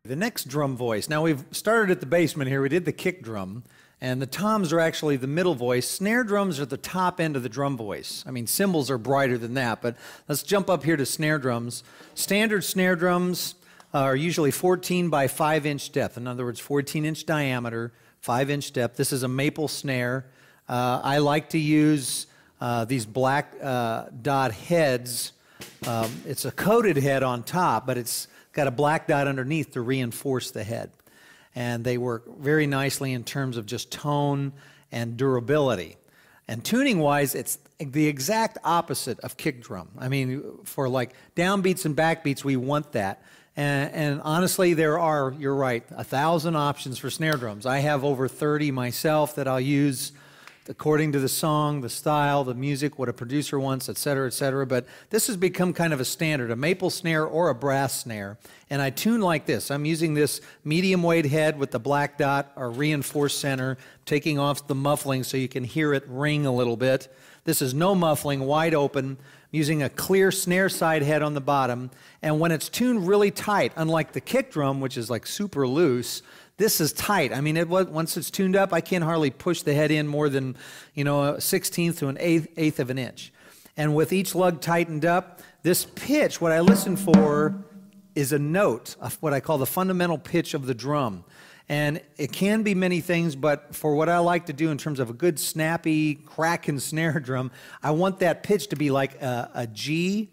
The next drum voice. Now we've started at the basement here. We did the kick drum, and the toms are actually the middle voice. Snare drums are the top end of the drum voice. I mean, cymbals are brighter than that, but let's jump up here to snare drums. Standard snare drums are usually 14 by 5-inch depth. In other words, 14-inch diameter, 5-inch depth. This is a maple snare. I like to use these black dot heads. It's a coated head on top, but it's got a black dot underneath to reinforce the head. And they work very nicely in terms of just tone and durability. And tuning-wise, it's the exact opposite of kick drum. I mean, for like downbeats and backbeats, we want that. And honestly, there are, you're right, 1,000 options for snare drums. I have over 30 myself that I'll use according to the song, the style, the music, what a producer wants, et cetera, et cetera. But this has become kind of a standard, a maple snare or a brass snare. And I tune like this. I'm using this medium weight head with the black dot or reinforced center, taking off the muffling so you can hear it ring a little bit. This is no muffling, wide open. I'm using a clear snare side head on the bottom. And when it's tuned really tight, unlike the kick drum, which is like super loose, this is tight. I mean, once it's tuned up, I can't hardly push the head in more than, a 1/16th to an eighth of an inch. And with each lug tightened up, this pitch, what I listen for is a note, of what I call the fundamental pitch of the drum. And it can be many things, but for what I like to do in terms of a good snappy, cracking snare drum, I want that pitch to be like a G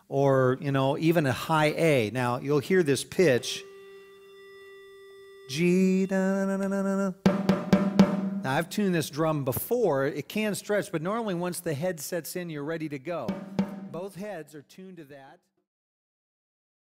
or, even a high A. Now, you'll hear this pitch. G, da, da, da, da, da. Now, I've tuned this drum before. It can stretch, but normally once the head sets in, you're ready to go. Both heads are tuned to that.